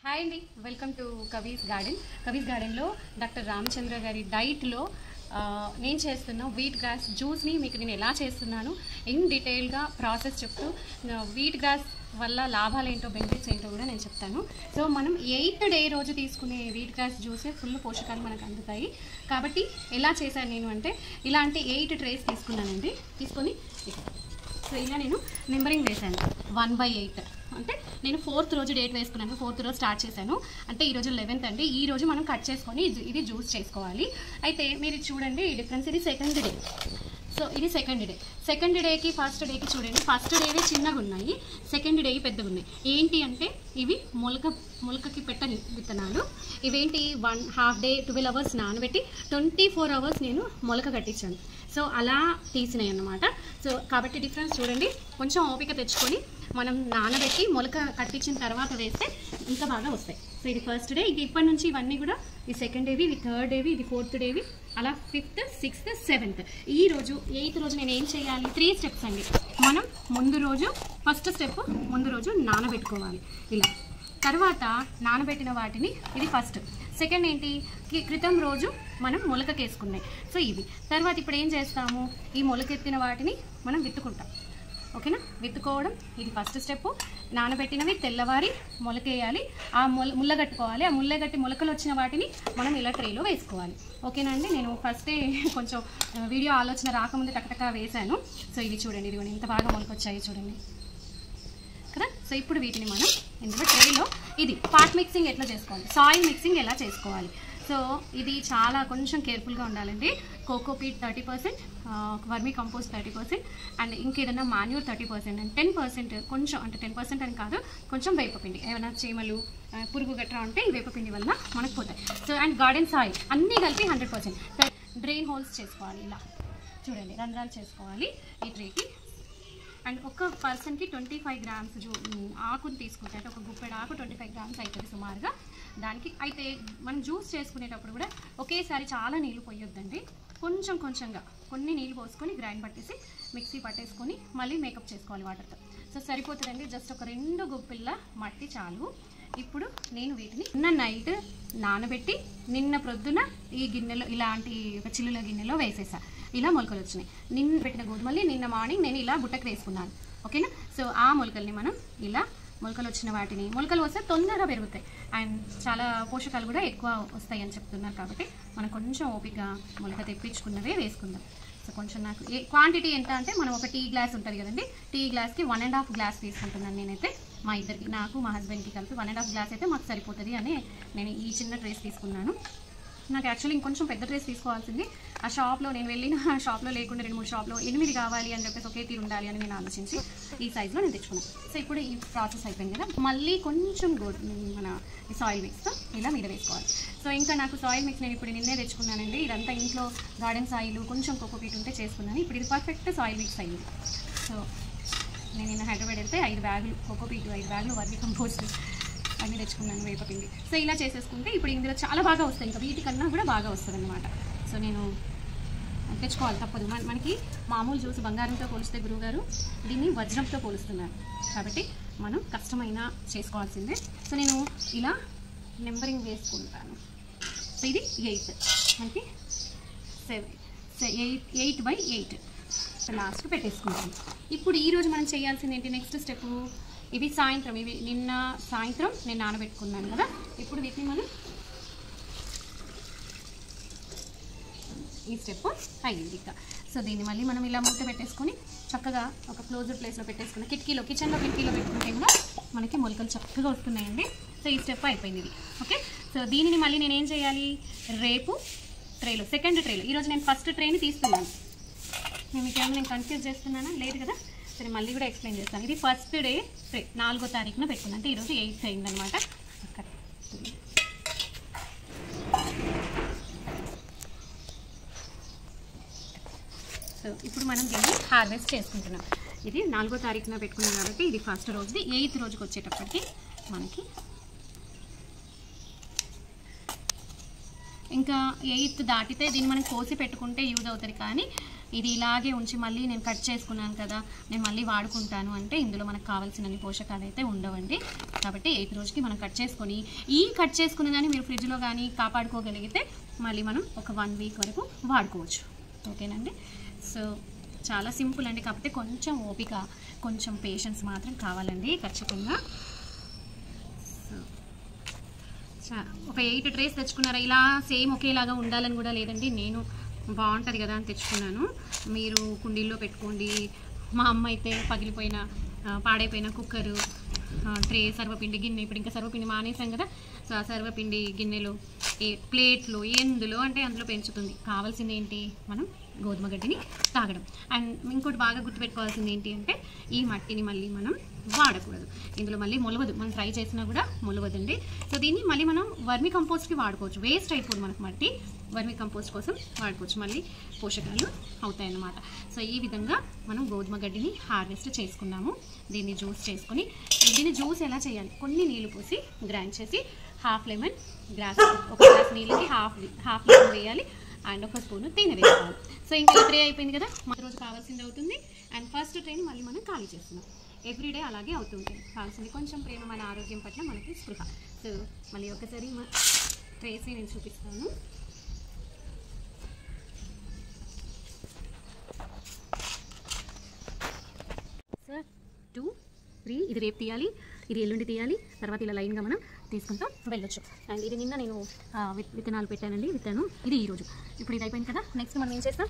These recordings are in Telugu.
హాయ్ అండి, welcome to Kavi's garden. Kavi's గార్డెన్లో డాక్టర్ రామచంద్ర గారి డైట్లో నేను చేస్తున్న వీట్ గ్రాస్ జ్యూస్ని మీకు నేను ఎలా చేస్తున్నాను ఇన్ డీటెయిల్గా ప్రాసెస్ చెప్తూ వీట్ గ్రాస్ వల్ల లాభాలు ఏంటో బెనిఫిట్స్ ఏంటో కూడా నేను చెప్తాను. సో మనం 8th డే రోజు తీసుకునే వీట్ గ్రాస్ జ్యూసే ఫుల్ పోషకాలు మనకు అందుతాయి. కాబట్టి ఎలా చేశాను నేను అంటే ఇలాంటి 8 ట్రేస్ తీసుకున్నానండి. తీసుకొని సో ఇలా నేను నెంబరింగ్ వేశాను 1/8. అంటే నేను 4th రోజు డేట్ వేసుకున్నాను. 4th రోజు స్టార్ట్ చేశాను. అంటే ఈరోజు 11th అండి. ఈ రోజు మనం కట్ చేసుకొని ఇది జ్యూస్ చేసుకోవాలి. అయితే మీరు చూడండి ఈ డిఫరెన్స్. ఇది సెకండ్ డే. సో ఇది సెకండ్ డేకి ఫస్ట్ డేకి చూడండి. ఫస్ట్ డేవి చిన్నగా ఉన్నాయి, సెకండ్ డేవి పెద్దగా ఉన్నాయి. ఏంటి అంటే ఇవి మొలకకి పెట్టని విత్తనాలు. ఇవేంటి 1/2 డే 12 hours నానబెట్టి 24 hours నేను మొలక కట్టించాను. సో అలా తీసినాయి అన్నమాట. సో కాబట్టి డిఫరెన్స్ చూడండి. కొంచెం ఓపిక తెచ్చుకొని మనం నానబెట్టి మొలక కట్టించిన తర్వాత వేస్తే ఇంకా బాగా వస్తాయి. సో ఇది ఫస్ట్ డే. ఇప్పటి నుంచి ఇవన్నీ కూడా ఈ సెకండ్ డేవి, ఇది థర్డ్ డేవి, ఇది 4th డేవి, అలా 5th, 6th, 7th. ఈ రోజు 8th రోజు నేను ఏం చేయాలి? 3 steps అండి. మనం ముందు రోజు ఫస్ట్ స్టెప్ ముందు రోజు నానబెట్టుకోవాలి ఇలా. తర్వాత నానబెట్టిన వాటిని ఇది ఫస్ట్. సెకండ్ ఏంటి? క్రితం రోజు మనం మొలకకేసుకున్నాయి. సో ఇవి తర్వాత ఇప్పుడు ఏం చేస్తాము? ఈ మొలకెత్తిన వాటిని మనం విత్తుకుంటాం. ఓకేనా? విత్తుకోవడం ఇది ఫస్ట్ స్టెప్. నానబెట్టినవి తెల్లవారి మొలకేయాలి, ఆ ముళ్ళగట్టుకోవాలి. ఆ ముళ్ళగట్టి మొలకలు వచ్చిన వాటిని మనం ఇలా ట్రేలో వేసుకోవాలి. ఓకేనా అండి? నేను ఫస్టే కొంచెం వీడియో ఆలోచన రాకముందే టకటకా వేశాను. సో ఇవి చూడండి, ఇది ఎంత బాగా మొలకొచ్చాయి చూడండి కదా. సో ఇప్పుడు వీటిని మనం ఇందులో ట్రేలో ఇది పార్ట్ మిక్సింగ్ ఎట్లా చేసుకోవాలి, సాయిల్ మిక్సింగ్ ఎలా చేసుకోవాలి. సో ఇది చాలా కొంచెం కేర్ఫుల్గా ఉండాలండి. కోకోపీట్ 30%, వర్మీ కంపోస్ట్ 30%, అండ్ ఇంకేదైనా మాన్యూర్ 30%, అండ్ 10% కొంచెం, అంటే 10% అని కాదు, కొంచెం వేపపిండి. ఏమైనా చీమలు పురుగు గట్రా ఉంటే ఈ వేపపిండి వల్ల మనకు పోతాయి. సో అండ్ గార్డెన్ సాయిల్ అన్నీ కలిపి 100%. డ్రైన్ హోల్స్ చేసుకోవాలి ఇలా చూడండి, రంధ్రాలు చేసుకోవాలి ఈ ట్రేకి. అండ్ ఒక పర్సన్కి 25 grams ఆకుని తీసుకుంటే, అంటే ఒక గుప్పెడు ఆకు 25 grams అవుతుంది సుమారుగా దానికి. అయితే మనం జ్యూస్ చేసుకునేటప్పుడు కూడా ఒకేసారి చాలా నీళ్ళు పోయొద్దండి. కొంచెం కొంచెంగా కొన్ని నీళ్ళు పోసుకొని గ్రైండ్ పట్టేసి మిక్సీ పట్టేసుకొని మళ్ళీ మేకప్ చేసుకోవాలి వాటర్తో. సో సరిపోతుందండి. జస్ట్ ఒక 2 గుప్పిళ్ళ మట్టి చాలు. ఇప్పుడు నేను వీటిని నిన్న నైట్ నానబెట్టి నిన్న ప్రొద్దున ఈ గిన్నెలో, ఇలాంటి ఒక చిల్లుల గిన్నెలో వేసేసా. ఇలా మొలకలు వచ్చినాయి. నిన్న పెట్టిన గోధుమల్ని నిన్న మార్నింగ్ నేను ఇలా బుట్టకు వేసుకున్నాను. ఓకేనా? సో ఆ మొలకల్ని మనం ఇలా, మొలకలు వచ్చిన వాటిని, మొలకలు వస్తే తొందరగా పెరుగుతాయి అండ్ చాలా పోషకాలు కూడా ఎక్కువ వస్తాయి అని చెప్తున్నారు. కాబట్టి మనం కొంచెం ఓపికగా మొలక తెప్పించుకున్నవే వేసుకుందాం. సో కొంచెం నాకు క్వాంటిటీ ఎంత అంటే, మనం ఒక టీ గ్లాస్ ఉంటుంది కదండి, టీ గ్లాస్కి 1.5 glass తీసుకుంటున్నాను నేనైతే. మా ఇద్దరికి, నాకు మా హస్బెండ్కి కలిపి 1.5 glass అయితే మాకు సరిపోతుంది అని నేను ఈ చిన్న ట్రేస్ తీసుకున్నాను. నాకు యాక్చువల్లీ ఇంకొంచెం పెద్ద ట్రేస్ తీసుకోవాల్సింది. ఆ షాప్లో నేను వెళ్ళిన షాప్లో లేకుండా 2-3 షాప్లో 8 కావాలి అని చెప్పేసి ఒకే తీరు ఉండాలి అని నేను ఆలోచించి ఈ సైజులో నేను తెచ్చుకున్నాను. సో ఇప్పుడు ఈ ప్రాసెస్ అయిపోయింది కదా, మళ్ళీ కొంచెం మన సాయిల్ మిక్స్ ఇలా మీద వేసుకోవాలి. సో ఇంకా నాకు సాయిల్ మిక్స్ నేను ఇప్పుడు నిన్నే తెచ్చుకున్నానండి. ఇదంతా ఇంట్లో గార్డెన్ సాయిల్, కొంచెం కోకోపీట్ ఉంటే చేసుకున్నాను. ఇప్పుడు ఇది పర్ఫెక్ట్ సాయిల్ మిక్స్ అయ్యింది. సో నేను నిన్న హైదరాబాద్ వెళ్తే 5 బ్యాగులు కోకోపీట్, 5 బ్యాగులు వర్మీ కంపోస్ట్ అన్నీ తెచ్చుకున్నాను, వేపపిండి. సో ఇలా చేసేసుకుంటే ఇప్పుడు ఇందులో చాలా బాగా వస్తాయి, ఇంకా వీటికన్నా కూడా బాగా వస్తుంది అన్నమాట. సో నేను తెచ్చుకోవాలి, తప్పదు. మనకి మామూలు జ్యూస్ బంగారంతో పోలిస్తే గురువుగారు దీన్ని వజ్రంతో పోలుస్తున్నారు. కాబట్టి మనం కష్టమైన చేసుకోవాల్సిందే. సో నేను ఇలా నెంబరింగ్ వేసుకుంటాను. సో ఇది 8, మనకి 8/8 లాస్ట్ పెట్టేసుకుంటాను. ఇప్పుడు ఈరోజు మనం చేయాల్సింది ఏంటి? నెక్స్ట్ స్టెప్ ఇవి సాయంత్రం, ఇవి నిన్న సాయంత్రం నేను నానబెట్టుకున్నాను కదా. ఇప్పుడు వీటిని మనం ఈ స్టెప్ అయ్యింది ఇక. సో దీన్ని మళ్ళీ మనం ఇలా మూత పెట్టేసుకొని చక్కగా ఒక క్లోజ్డ్ ప్లేస్లో పెట్టేసుకుని కిటికీలో, కిచెన్లో కిటికీలో పెట్టుకుంటే కూడా మనకి మొలకలు చక్కగా వస్తున్నాయండి. సో ఈ స్టెప్ అయిపోయింది ఇది. ఓకే. సో దీనిని మళ్ళీ నేను ఏం చేయాలి? రేపు ట్రేలో, సెకండ్ ట్రేలో, ఈరోజు నేను ఫస్ట్ ట్రేని తీస్తున్నాను. నేను కన్ఫ్యూజ్ చేస్తున్నానా? లేదు కదా. సరే మళ్ళీ కూడా ఎక్స్ప్లెయిన్ చేస్తాను. ఇది ఫస్ట్ డే ట్రే 4వ తారీఖున పెట్టుకున్నాను. అంటే ఈరోజు 8th అయిందనమాట. సో ఇప్పుడు మనం దీన్ని హార్వెస్ట్ చేసుకుంటున్నాం. ఇది 4వ తారీఖున పెట్టుకున్నాం కాబట్టి ఇది ఫస్ట్ రోజుది. 8th రోజుకి వచ్చేటప్పటికి మనకి ఇంకా 8th దాటితే దీన్ని మనం కోసి పెట్టుకుంటే యూజ్ అవుతుంది. కానీ ఇది ఇలాగే ఉంచి మళ్ళీ నేను కట్ చేసుకున్నాను కదా, నేను మళ్ళీ వాడుకుంటాను అంటే ఇందులో మనకు కావాల్సినన్ని పోషకాలు అయితే ఉండవండి. కాబట్టి 8th రోజుకి మనం కట్ చేసుకొని, ఈ కట్ చేసుకున్న కానీ మీరు ఫ్రిడ్జ్లో కానీ కాపాడుకోగలిగితే మళ్ళీ మనం ఒక 1 వీక్ వరకు వాడుకోవచ్చు. ఓకేనండి. సో చాలా సింపుల్ అండి, కాకపోతే కొంచెం ఓపిక, కొంచెం పేషెన్స్ మాత్రం కావాలండి ఖచ్చితంగా. సో ఒక 8 ట్రేస్ తెచ్చుకున్నారా, ఇలా సేమ్ ఒకేలాగా ఉండాలని కూడా లేదండి. నేను బాగుంటుంది కదా అని తెచ్చుకున్నాను. మీరు కుండీల్లో పెట్టుకోండి. మా అమ్మ అయితే పగిలిపోయిన పాడైపోయిన కుక్కరు, ట్రే, సర్వపిండి గిన్నె, ఇప్పుడు ఇంకా సర్వపిండి మానేసాం కదా, సో ఆ సర్వపిండి గిన్నెలు, ప్లేట్లు, ఎందులో అంటే అందులో పెంచుతుంది. కావాల్సింది ఏంటి, మనం గోధుమ గడ్డిని తాగడం. అండ్ ఇంకోటి బాగా గుర్తుపెట్టుకోవాల్సింది ఏంటి అంటే, ఈ మట్టిని మళ్ళీ మనం వాడకూడదు. ఇందులో మళ్ళీ మొలవదు, మనం ట్రై చేసినా కూడా మొలవదండి. సో దీన్ని మళ్ళీ మనం వర్మి కంపోస్ట్కి వాడుకోవచ్చు. వేస్ట్ అయిపోదు మనకు మట్టి, వర్మి కంపోస్ట్ కోసం వాడుకోవచ్చు, మళ్ళీ పోషకాలు అవుతాయన్నమాట. సో ఈ విధంగా మనం గోధుమ గడ్డిని హార్వెస్ట్ చేసుకున్నాము. దీన్ని జ్యూస్ చేసుకొని, దీన్ని జ్యూస్ ఎలా చేయాలి, కొన్ని నీళ్ళు పోసి గ్రైండ్ చేసి, హాఫ్ లెమన్, ఒక గ్లాస్ నీళ్ళకి హాఫ్ లెమన్ వేయాలి అండ్ 1 స్పూన్ తేనె వేసుకోవాలి. సో ఇంకా ఈ ట్రే అయిపోయింది కదా, మన రోజు కావాల్సింది అవుతుంది. అండ్ ఫస్ట్ ట్రేని మళ్ళీ మనం ఖాళీ చేస్తున్నాం. ఎవ్రీడే అలాగే అవుతుంటుంది. కావాల్సింది కొంచెం ప్రేమ, మన ఆరోగ్యం పట్ల మనకి స్పృహ. సో మళ్ళీ ఒకసారి మా ట్రేస్ని నేను చూపిస్తాను. సార్ 2, 3 ఇది రేపు తీయాలి, ఇది ఎల్లుండి తీయాలి, తర్వాత ఇలా లైన్గా మనం తీసుకుంటాం వెళ్ళొచ్చు. అండ్ ఇది నిన్న నేను విత్తనాలు పెట్టానండి, విత్తాను. ఇది ఈరోజు. ఇప్పుడు ఇది అయిపోయింది కదా, నెక్స్ట్ మనం ఏం చేస్తాం,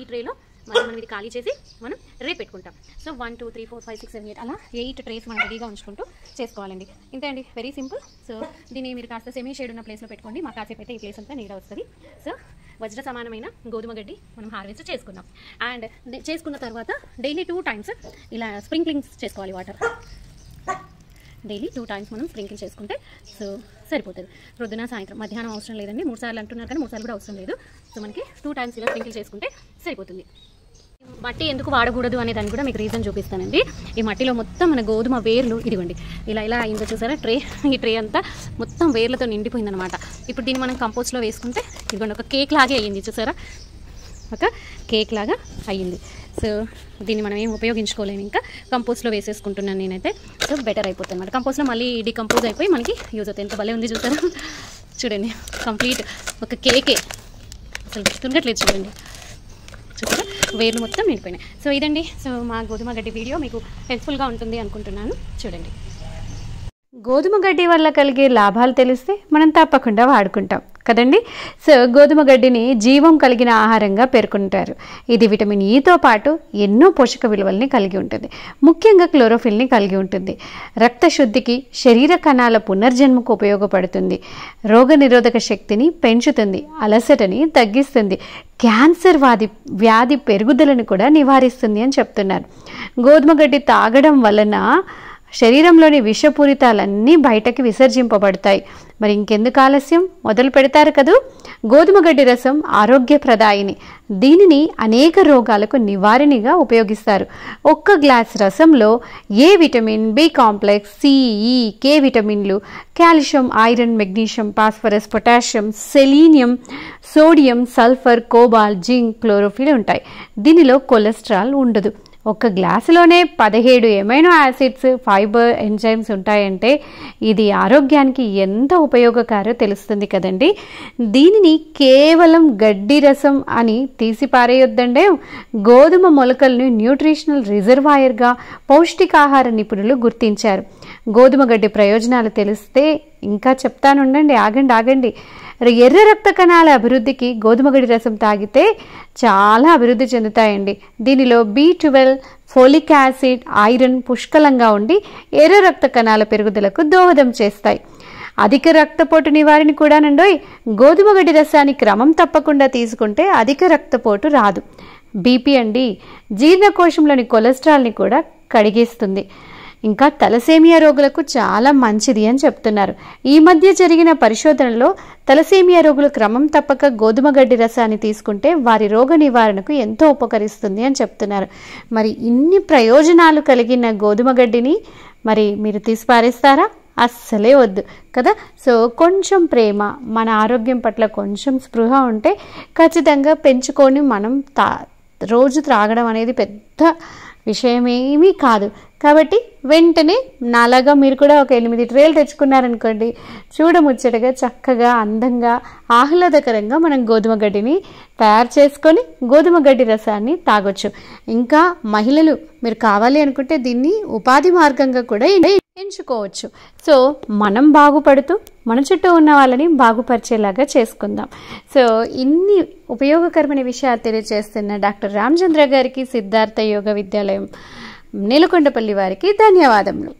ఈ ట్రేలో మనం ఇది ఖాళీ చేసి మనం రేపు పెట్టుకుంటాం. సో 1, 2, 3, 4, 5, 6, 7, 8 అలా 8 ట్రేస్ మనం రెడీగా ఉంచుకుంటూ చేసుకోవాలండి. ఇంతే అండి, వెరీ సింపుల్. సో దీన్ని మీరు కాస్త సెమీ షేడ్ ఉన్న ప్లేస్లో పెట్టుకోండి. మా కాసేపు అయితే ఈ ప్లేస్ అంతా నీడ వస్తుంది. సో వజ్ర సమానమైన గోధుమ గడ్డి మనం హార్వెస్ట్ చేసుకున్నాం. అండ్ చేసుకున్న తర్వాత డైలీ 2 టైమ్స్ ఇలా స్ప్రింక్లింగ్స్ చేసుకోవాలి. వాటర్ డైలీ 2 టైమ్స్ మనం స్ప్రింకిల్ చేసుకుంటే సో సరిపోతుంది. ప్రొద్దున, సాయంత్రం, మధ్యాహ్నం అవసరం లేదండి. 3 సార్లు అంటున్నారు కానీ 3 సార్లు కూడా అవసరం లేదు. సో మనకి 2 టైమ్స్ ఇలా స్ప్రింకిల్ చేసుకుంటే సరిపోతుంది. మట్టి ఎందుకు వాడకూడదు అనే దాన్ని కూడా మీకు రీజన్ చూపిస్తానండి. ఈ మట్టిలో మొత్తం మన గోధుమ వేర్లు ఇదిగోండి ఇలా ఇలా అయిందో చూసారా, ఈ ట్రే అంతా మొత్తం వేర్లతో నిండిపోయిందనమాట. ఇప్పుడు దీన్ని మనం కంపోస్ట్లో వేసుకుంటే ఇదిగోండి ఒక కేక్ లాగే అయ్యింది చూసారా, ఒక కేక్ లాగా అయ్యింది. సో దీన్ని మనం ఏం ఉపయోగించుకోలేము, ఇంకా కంపోస్ట్లో వేసేసుకుంటున్నాను నేనైతే. సో బెటర్ అయిపోతుంది అన్నమాట. కంపోస్ట్లో మళ్ళీ డికంపోజ్ అయిపోయి మనకి యూజ్ అవుతుంది. ఎంత భలే ఉంది చూసారా, చూడండి కంప్లీట్ ఒక కేకే, అసలు గుర్తుండట్లేదు చూడండి, చూసారా వేర్లు మొత్తం నిండిపోయినాయి. సో ఇదండి, సో మా గోధుమ గడ్డి వీడియో మీకు హెల్ప్ఫుల్గా ఉంటుంది అనుకుంటున్నాను. చూడండి, గోధుమ గడ్డి వల్ల కలిగే లాభాలు తెలిస్తే మనం తప్పకుండా వాడుకుంటాం కదండి. సో గోధుమ గడ్డిని జీవం కలిగిన ఆహారంగా పేర్కొంటారు. ఇది విటమిన్ ఈతో పాటు ఎన్నో పోషక విలువల్ని కలిగి ఉంటుంది. ముఖ్యంగా క్లోరోఫిల్ని కలిగి ఉంటుంది. రక్త శుద్ధికి, శరీర కణాల పునర్జన్మకు ఉపయోగపడుతుంది. రోగనిరోధక శక్తిని పెంచుతుంది, అలసటని తగ్గిస్తుంది, క్యాన్సర్ వ్యాధి పెరుగుదలను కూడా నివారిస్తుంది అని చెప్తున్నారు. గోధుమ గడ్డి తాగడం వలన శరీరంలోని విషపూరితాలన్నీ బయటకి విసర్జింపబడతాయి. మరి ఇంకెందుకు ఆలస్యం, మొదలు పెడతారు కదూ. గోధుమ గడ్డి రసం ఆరోగ్యప్రదాయిని. దీనిని అనేక రోగాలకు నివారణగా ఉపయోగిస్తారు. 1 గ్లాస్ రసంలో A vitamin, B complex, C, E, K విటమిన్లు, calcium, iron, magnesium, phosphorus, potassium, selenium, sodium, sulphur, cobalt, zinc, chlorophyll ఉంటాయి. దీనిలో కొలెస్ట్రాల్ ఉండదు. 1 గ్లాసులోనే 17 ఎమైనో యాసిడ్స్, ఫైబర్, ఎంజైమ్స్ ఉంటాయంటే ఇది ఆరోగ్యానికి ఎంత ఉపయోగకారో తెలుస్తుంది కదండి. దీనిని కేవలం గడ్డి రసం అని తీసి పారేయొద్దండే. గోధుమ మొలకల్ని న్యూట్రిషనల్ రిజర్వాయర్గా పౌష్టికాహార నిపుణులు గుర్తించారు. గోధుమ గడ్డి ప్రయోజనాలు తెలిస్తే ఇంకా చెప్తానుండండి, ఆగండి. ఎర్ర రక్త కణాల అభివృద్ధికి గోధుమ గడ్డి రసం తాగితే చాలా అభివృద్ధి చెందుతాయండి. దీనిలో B12, ఫోలిక్ యాసిడ్, ఐరన్ పుష్కలంగా ఉండి ఎర్ర రక్త కణాల పెరుగుదలకు దోహదం చేస్తాయి. అధిక రక్తపోటు నివారణ కూడానండోయ్. గోధుమ గడ్డి రసాన్ని క్రమం తప్పకుండా తీసుకుంటే అధిక రక్తపోటు రాదు. బీపీ అండి, జీర్ణకోశంలోని కొలెస్ట్రాల్ని కూడా కడిగేస్తుంది. ఇంకా తలసేమియా రోగులకు చాలా మంచిది అని చెప్తున్నారు. ఈ మధ్య జరిగిన పరిశోధనలో తలసేమియా రోగులు క్రమం తప్పక గోధుమ గడ్డి రసాన్ని తీసుకుంటే వారి రోగ నివారణకు ఎంతో ఉపకరిస్తుంది అని చెప్తున్నారు. మరి ఇన్ని ప్రయోజనాలు కలిగిన గోధుమ గడ్డిని మరి మీరు తీసి పారేస్తారా? అస్సలే వద్దు కదా. సో కొంచెం ప్రేమ, మన ఆరోగ్యం పట్ల కొంచెం స్పృహ ఉంటే ఖచ్చితంగా పెంచుకొని మనం రోజు త్రాగడం అనేది పెద్ద విషయమేమీ కాదు. కాబట్టి వెంటనే నాలాగా మీరు కూడా ఒక 8 ట్రేలు తెచ్చుకున్నారనుకోండి, చూడముచ్చటగా చక్కగా అందంగా ఆహ్లాదకరంగా మనం గోధుమ గడ్డిని తయారు చేసుకొని గోధుమ గడ్డి రసాన్ని తాగొచ్చు. ఇంకా మహిళలు మీరు కావాలి అనుకుంటే దీన్ని ఉపాధి మార్గంగా కూడా ఎంచుకోవచ్చు. సో మనం బాగుపడుతూ మన చుట్టూ ఉన్న వాళ్ళని బాగుపరిచేలాగా చేసుకుందాం. సో ఇన్ని ఉపయోగకరమైన విషయాలు తెలియజేస్తున్న డాక్టర్ రామచంద్ర గారికి, సిద్ధార్థ యోగ విద్యాలయం, నేలకొండపల్లి వారికి ధన్యవాదములు.